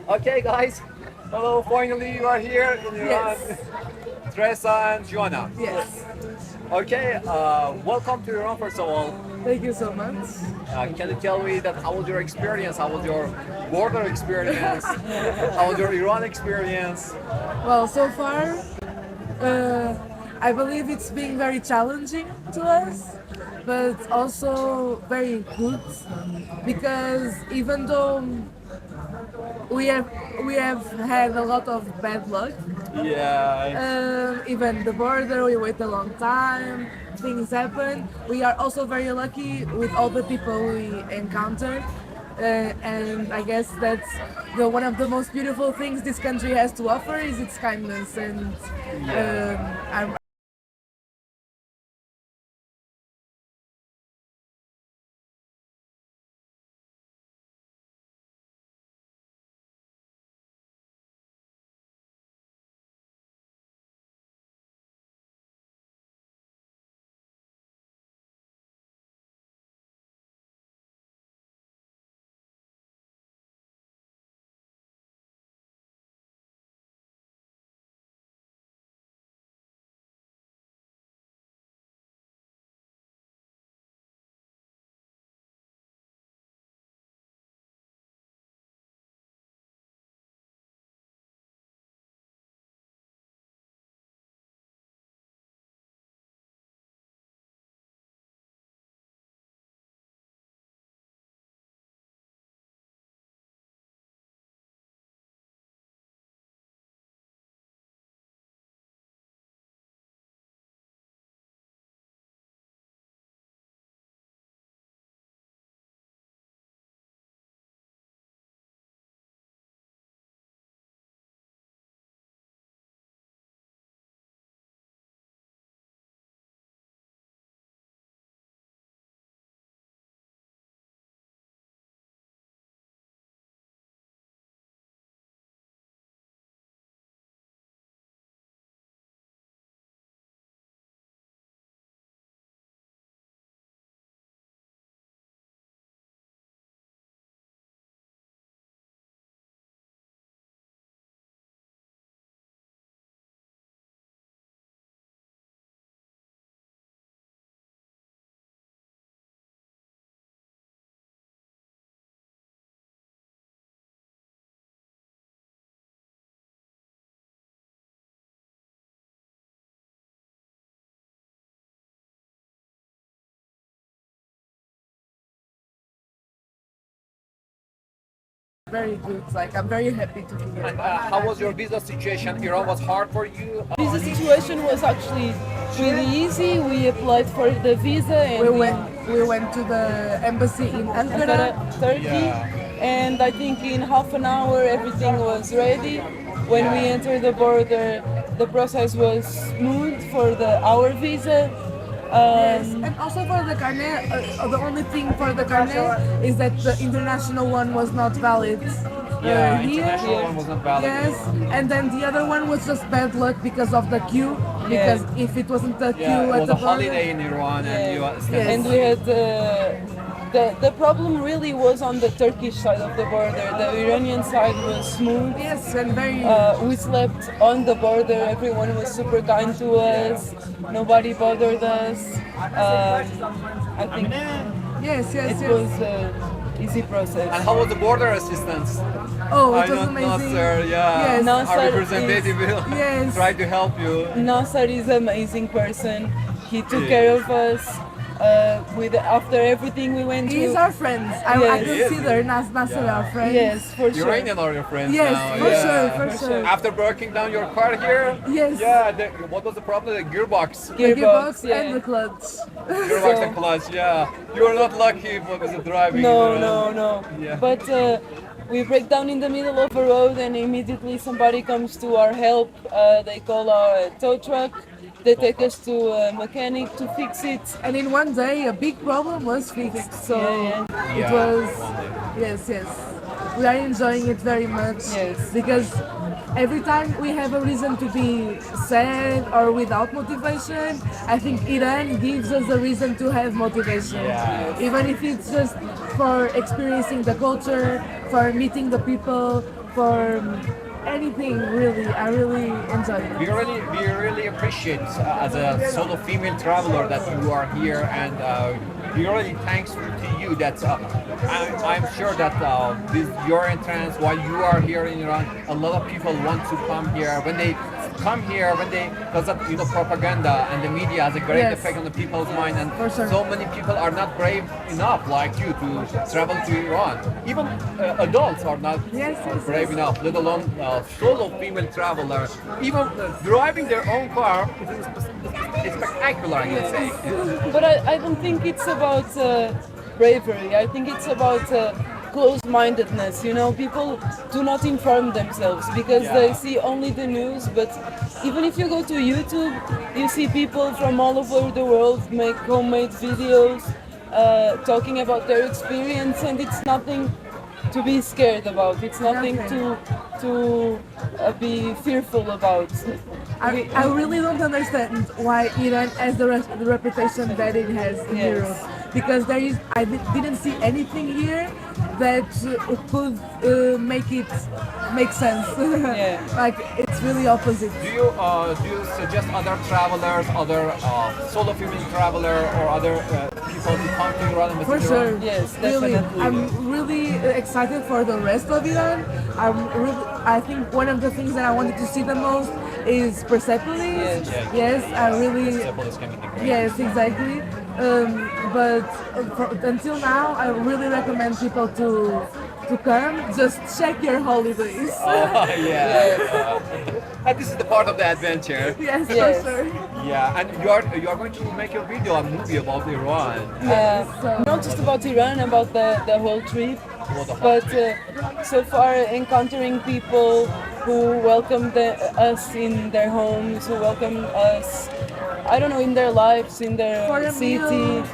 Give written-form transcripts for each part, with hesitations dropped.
Okay, guys. Hello. Finally, you are here in Iran. Yes. Teresa and Joanna. Yes. Okay. Welcome to Iran. First of all, Thank you so much. can you tell me that how was your experience? How was your border experience? How was your Iran experience? Well, so far, uh, I believe it's been very challenging to us, but also very good because even though we have we have had a lot of bad luck, Yeah. even the border we wait a long time, things happen. We are also very lucky with all the people we encounter. And I guess that's the one of the most beautiful things this country has to offer is its kindness, and I'm very good. Like I'm very happy to be here. And how was your visa situation? Iran was hard for you. Visa situation was actually really easy. We applied for the visa and We went to the embassy in Ankara. Turkey, Yeah. and I think in half an hour everything was ready. When we entered the border, the process was smooth for our visa. Yes, and also for the carnet, the only thing for the carnet is that the international one was not valid Yeah, here. international one wasn't valid. Yes, and then the other one was just bad luck because of the queue. Because if it wasn't the queue Yeah, it at was the a holiday in Iran, and you Yes. And we had the problem really was on the Turkish side of the border. The Iranian side was smooth. Yes, and very We slept on the border. Everyone was super kind to us. Nobody bothered us. I think yes. it was an easy process. And how was the border assistance? Oh, I it was know amazing. Nasser, yeah. Yes. Nasser Our representative will Yes. try to help you. Nasser is an amazing person. He took care of us. With after everything we went He's through. our friends. I Yes. consider Nasser our friend. Yes, for sure. Iranian are your friends Yes, now. for yeah. sure, for For sure. After breaking down your car here, Yes. yeah. What was the problem? The gearbox, The gearbox yeah. and the clutch. gearbox So- and clutch. Yeah, you were not lucky with the driving. No, in Iran. no. Yeah. But we break down in the middle of a road and immediately somebody comes to our help. They call our tow truck. They take us to a mechanic to fix it. And in one day, a big problem was fixed. So Yeah, it Yeah. was, yes. We are enjoying it very much. Yes. Because every time we have a reason to be sad or without motivation, I think Iran gives us a reason to have motivation. Yeah. Even if it's just for experiencing the culture, for meeting the people, for anything really. I really enjoy it. We really appreciate as a solo female traveler that you are here, and we really thanks to you that I'm sure that with your entrance while you are here in Iran, a lot of people want to come here. When they come here, because of propaganda and the media has a great Yes. effect on the people's mind, and For sure. so many people are not brave enough like you to travel to Iran. Even adults are not Yes, yes, brave yes. enough, let alone solo female traveler. Even driving their own car is spectacular, I can say. But I don't think it's about bravery. I think it's about closed-mindedness. You know, people do not inform themselves because they Yeah. see only the news. But even if you go to YouTube, you see people from all over the world make homemade videos talking about their experience, and it's nothing to be scared about. It's nothing to be fearful about. I really don't understand why Iran has the reputation that it has in Yes. Europe, because I didn't see anything here that could make it make sense. Yeah. Like it's really opposite. Do you suggest other travelers, other solo female traveler, or other people to come to Iran and For visit sure. Iran? Yes, Really. definitely. I'm really excited for the rest of Iran. I think one of the things that I wanted to see the most is Persepolis. Yes. Yes, I really. Persepolis can be great. Yes, exactly. But until now, I really recommend people to come. Just check your holidays. Oh, yeah. And this is the part of the adventure. Yes, Yes. for sure. Yeah, and you are going to make a video, a movie about Iran. So- Not just about Iran, about the whole trip, About the whole but so far encountering people who welcome us in their homes, who welcome us, I don't know, in their lives, in their For a city, meal.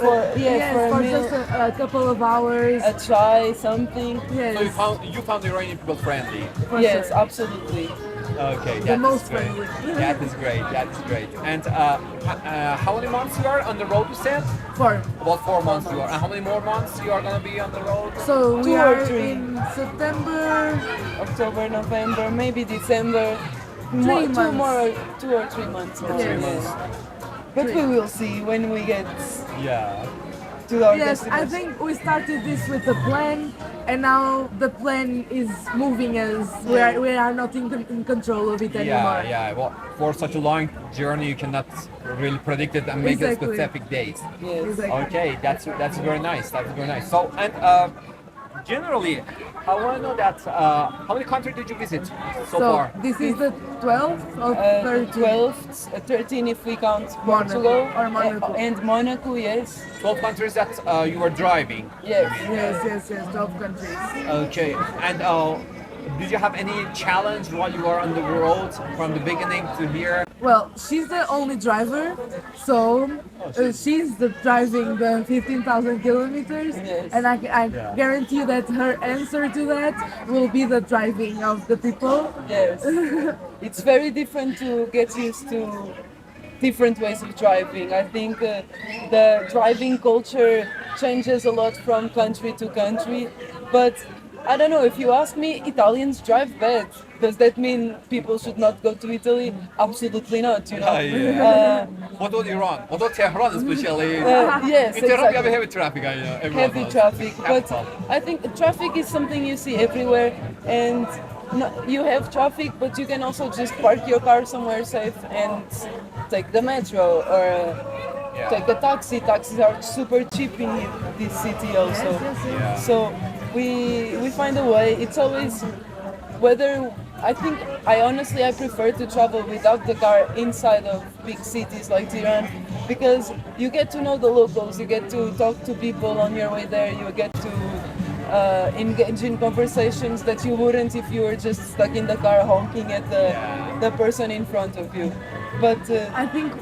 for Yes, for a for meal, just a couple of hours. a chai, something. Yes, So you found Iranian people friendly. for Yes, sure. absolutely. Okay, The that most is great. friendly. That is great. That is great. And how many months you are on the road? You said For about 4 months you are. And how many more months you are gonna be on the road? so we 2 or are 3. in September. October, November, maybe December. 3 2 months. more, 2 or 3 months more. Yes. months. But we will see when we get Yeah. to our Yes, I destination. think we started this with a plan, and now the plan is moving us. We are not in control of it anymore. Yeah, yeah. Well, for such a long journey, you cannot really predict it and make a Exactly. specific date. Yes. Exactly. Okay, that's very nice. That's very nice. So, and generally, I want to know that how many countries did you visit so far? This is the 12th of 13. 12th, 13 if we count Portugal or Monaco. and Monaco, yes. 12 countries that you were driving. Yes. Yes, 12 countries. Okay, and did you have any challenge while you were on the road from the beginning to here? Well, she's the only driver, so she's driving the 15,000 kilometers, Yes. and I guarantee that her answer to that will be the driving of the people. Yes. It's very different to get used to different ways of driving. I think the driving culture changes a lot from country to country, but I don't know, if you ask me, Italians drive bad. Does that mean people should not go to Italy? Absolutely not, you know. What about Iran? What about Tehran especially? Yes, In Tehran we have exactly. heavy traffic, I know. Everyone Heavy knows. traffic, but Capital. I think traffic is something you see everywhere, and you have traffic, but you can also just park your car somewhere safe and take the metro or take the taxi. Taxis are super cheap in this city also. Yeah. So we find a way. It's always whether I honestly prefer to travel without the car inside of big cities like Tehran because you get to know the locals, you get to talk to people on your way there, you get to engage in conversations that you wouldn't if you were just stuck in the car honking at the person in front of you. But I think,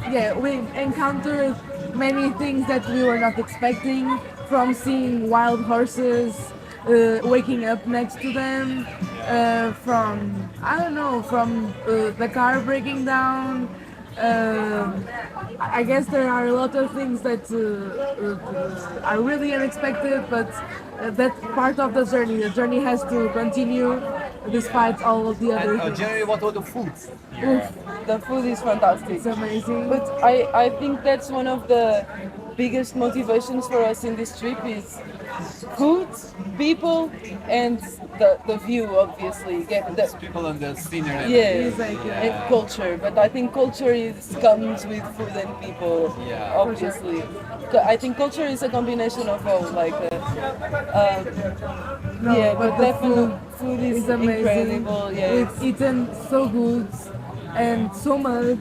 we encountered many things that we were not expecting, from seeing wild horses, waking up next to them, from, I don't know, from the car breaking down. I guess there are a lot of things that are really unexpected, but that's part of the journey. The journey has to continue, despite all of the other And things. generally, what are the foods here? Oof, The food is fantastic. it's amazing. But I think that's one of the biggest motivations for us in this trip is food, people, and the view, obviously. Get the, People on the scenery. yeah, Exactly. and culture. But I think culture comes with food and people, Yeah. obviously. I think culture is a combination of all, like, No, yeah, but but the definitely food is It's amazing. incredible. Yeah, We've eaten so good and so much,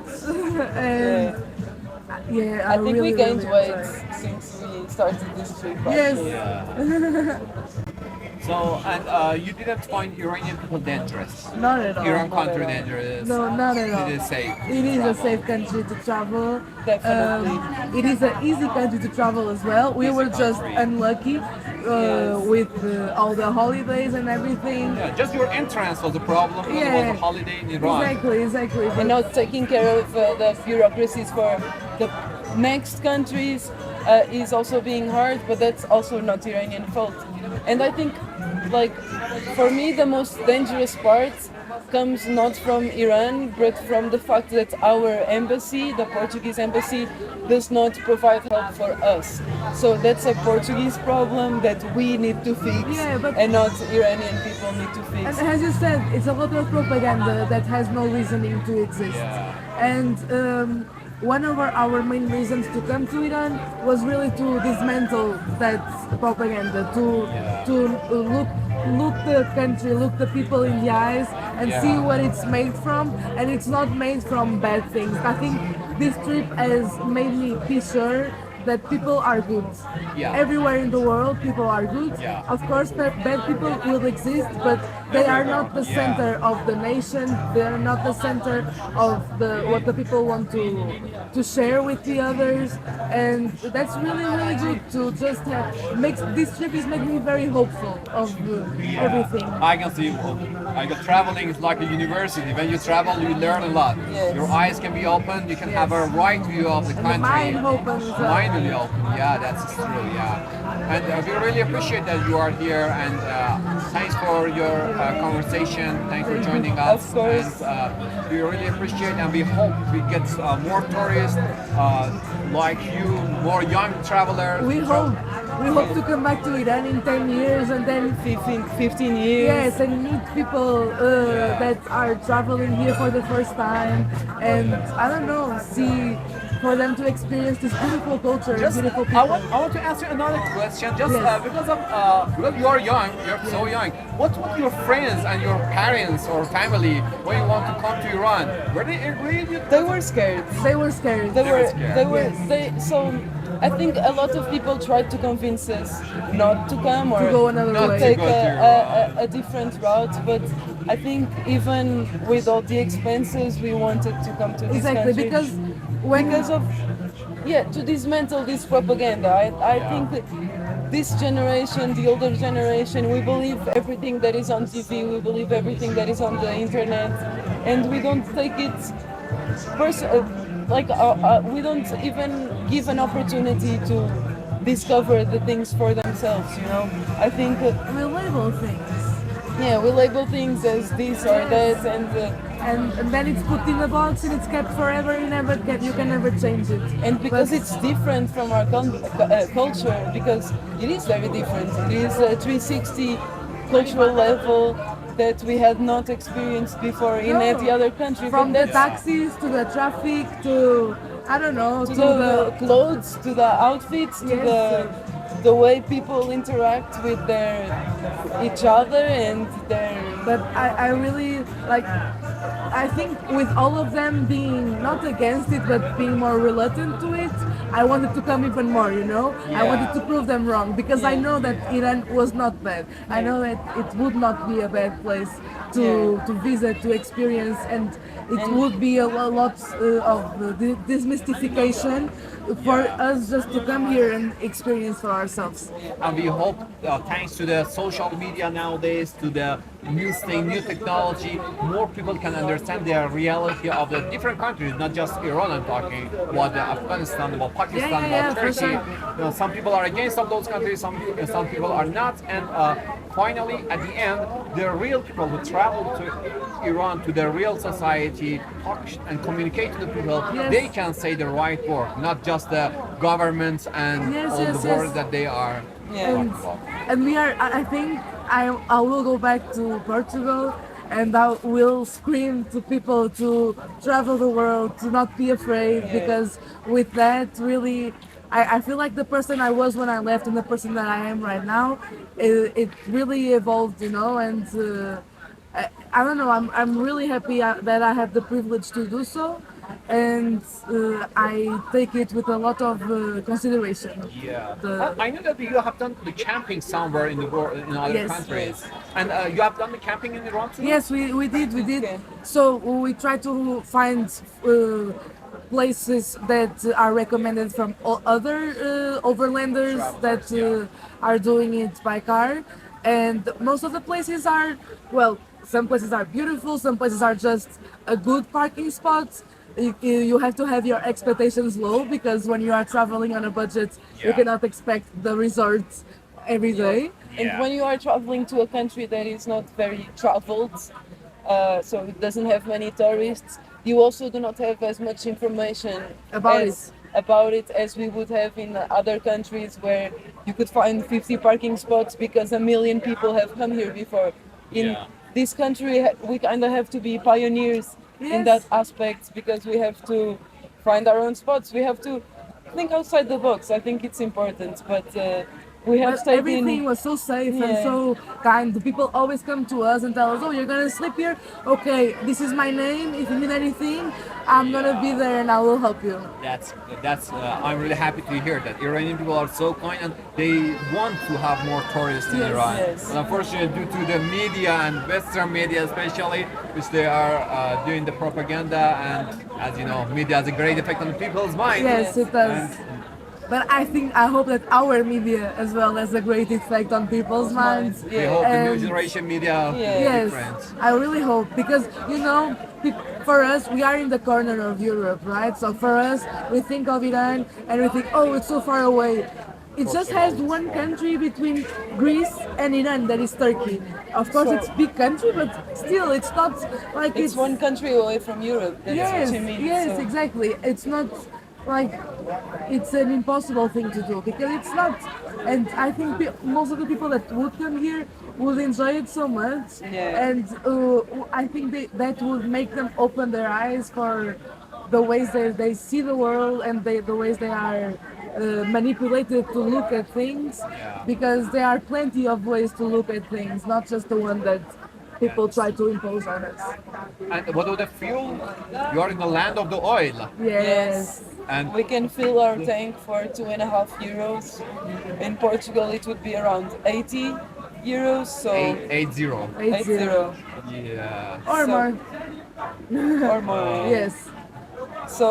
and yeah, I think we really, gained really weight enjoy it. since we started this trip. Yes. actually. Yeah. So, and you didn't find Iranian people dangerous? Not at all. Iran not at country all. dangerous? No, not at all. It is safe. It is a Travel. safe country to travel. Definitely. It is an easy country to travel as well. We Easy were just country. unlucky Yes. with all the holidays and everything. Yeah, just your entrance was a problem because it Yeah. was a holiday in Iran. Exactly. And not taking care of the bureaucracies for the next countries is also being hard, but that's also not Iranian fault. And I think, like, for me, the most dangerous part comes not from Iran, but from the fact that our embassy, the Portuguese embassy, does not provide help for us. So that's a Portuguese problem that we need to fix, Yeah, but- and not Iranian people need to fix. And as you said, it's a lot of propaganda that has no reasoning to exist. Yeah. And one of our main reasons to come to Iran was really to dismantle that propaganda, to look the country, look the people in the eyes, and Yeah. see what it's made from. And it's not made from bad things. I think this trip has made me be sure that people are good. Yeah. Everywhere in the world, people are good. Yeah. Of course, bad people will exist, but they are not the Yeah. center of the nation. They are not the center of what the people want to share with the others, and that's really good to just have. Makes this trip is making me very hopeful of everything. I can see, I got traveling is like a university. When you travel, you learn a lot. Yes. Your eyes can be opened. You can have a right view of the And the country. mind opens up. Mind will be open. Yeah, that's true. Yeah, and we really appreciate that you are here. And thanks for your conversation. Thanks for joining us. Of course. And we really appreciate, and we hope we get more tourists like you, more young travelers. We hope to come back to Iran in 10 years and then 15 years. yes, and meet people that are traveling here for the first time, and I don't know, see for them to experience this beautiful culture, and beautiful people. I want to ask you another question. Just Yes. because you are young, you're so young. What would your friends and your parents or family when you want to come to Iran? Were they agreed? They were scared. They were scared. They were, scared. they were, Yes. they, so I think a lot of people tried to convince us not to come or To go another Not way. to take go to a different route, but I think even with all the expenses, we wanted to come to this Exactly, country because of to dismantle this propaganda. I think that this generation, the older generation, we believe everything that is on TV, we believe everything that is on the internet, and we don't take it we don't even give an opportunity to discover the things for themselves, you know. I think we label things. we label things as this or that, And then it's put in a box and it's kept forever. You can never change it. and because But- it's different from our culture, because it is very different. It is a 360 cultural level that we had not experienced before in No. any other country. From but the that's- taxis to the traffic to I don't know to the clothes, to the outfits, to Yes. the way people interact with each other and their. But I really like. I think with all of them being not against it but being more reluctant to it, I wanted to come even more. You know, I Yeah. wanted to prove them wrong because I know that Iran was not bad. I know that it would not be a bad place to visit, to experience, and it would be a lot of demystification for us just to come here and experience for ourselves. And we hope, thanks to the social media nowadays, to the new thing, new technology, more people can understand the reality of the different countries, not just Iran. I'm talking about Afghanistan, about Pakistan, Yeah, about for Turkey. sure. You know, some people are against of those countries, some people are not. And finally, at the end, the real people who travel to Iran, to the real society, talk and communicate to the people, Yes. they can say the right word, not just the governments and Yes, all yes, the yes. words that they are Yeah. talking and about. and we are. I think I will go back to Portugal, and I will scream to people to travel the world, to not be afraid, because with that, really, I feel like the person I was when I left and the person that I am right now, it really evolved, you know, and. I don't know. I'm really happy that I have the privilege to do so, and I take it with a lot of consideration. Yeah. The, I know that you have done the camping somewhere in the world, in other Yes. countries. Yes. And you have done the camping in Iran too? Yes, we did. Okay. So we try to find places that are recommended from other overlanders that are doing it by car, and most of the places are, well, some places are beautiful, some places are just a good parking spot. You have to have your expectations low, because when you are traveling on a budget, you Yeah. cannot expect the resorts every day. And Yeah. when you are traveling to a country that is not very traveled, so it doesn't have many tourists, you also do not have as much information about it as we would have in other countries where you could find 50 parking spots because a million people have come here before. In Yeah. this country, we kind of have to be pioneers in Yes. that aspect, because we have to find our own spots. We have to think outside the box. I think it's important, but we have But stayed everything in. was so safe and Yeah. so kind. The people always come to us and tell us, "Oh, you're gonna sleep here? Okay, this is my name. If you need anything, I'm gonna be there and I will help you." That's I'm really happy to hear that Iranian people are so kind and they want to have more tourists in Yes, Iran. yes. And unfortunately, due to the media and Western media especially, which they are doing the propaganda, and as you know, media has a great effect on people's minds. Yes, it does. And But I hope that our media as well has a great effect on people's minds. minds, we yeah. hope the new And- generation media will be Yes, different. I really hope, because you know, for us, we are in the corner of Europe, right? So for us, we think of Iran and we think, oh, it's so far away. It just has one country between Greece and Iran, that is Turkey. Of course, So- it's big country, but still, it's not like It's one country away from Europe. That's Yes, what you mean. yes, so. exactly. It's not like it's an impossible thing to do, because it's not. And I think most of the people that would come here would enjoy it so much. Yeah. And I think that would make them open their eyes for the ways they see the world, and the ways they are manipulated to look at things. Because there are plenty of ways to look at things, not just the one that people try to impose on us. And what about the fuel? You are in the land of the oil. Yes. And We can fill our tank for 2.5 euros. In Portugal, it would be around 80 euros. So 8-0. 80 Yeah. Or So- more. or more. Yes. So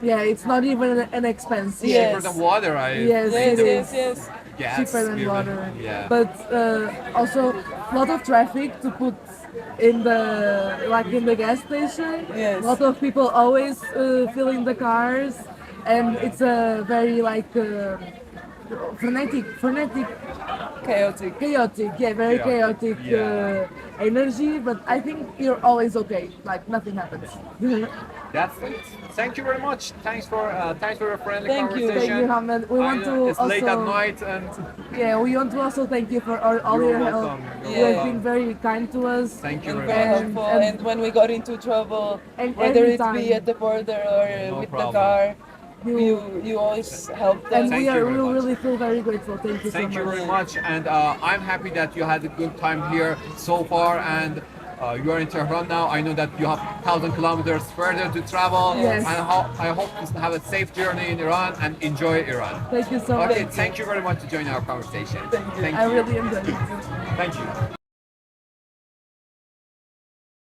Yeah, it's not even an expense. Yeah. Cheaper than water, I Yes, yes, it yes, is. yes. guess. Cheaper than even. water. Yeah. But also a lot of traffic to put in the gas station. Yes. A lot of people always filling the cars, and it's a very frenetic, Chaotic. chaotic. Yeah, very Chaotic, chaotic yeah. energy. But I think you're always okay. Like nothing happens. That's it. Thank you very much. Thanks for your friendly Thank you. conversation. Thank you, Hamad. We want to It's late at also- night and Yeah, we want to also thank you for all You're your help. welcome. You're You have welcome. been very kind to us. thank you And very very much. helpful. And- And when we got into trouble, And whether every it be time. at the border or No with problem. the car, You- you always helped us. And Thank we you are very we much. really feel very grateful. Thank you Thank so you much. very much, and I'm happy that you had a good time here so far, and you are in Tehran now. I know that you have 1,000 kilometers further to travel, Yes. and I hope to have a safe journey in Iran and enjoy Iran. Thank you so Okay, much. thank you very much to join our conversation. Thank you. Thank I you. really enjoyed it. Thank you.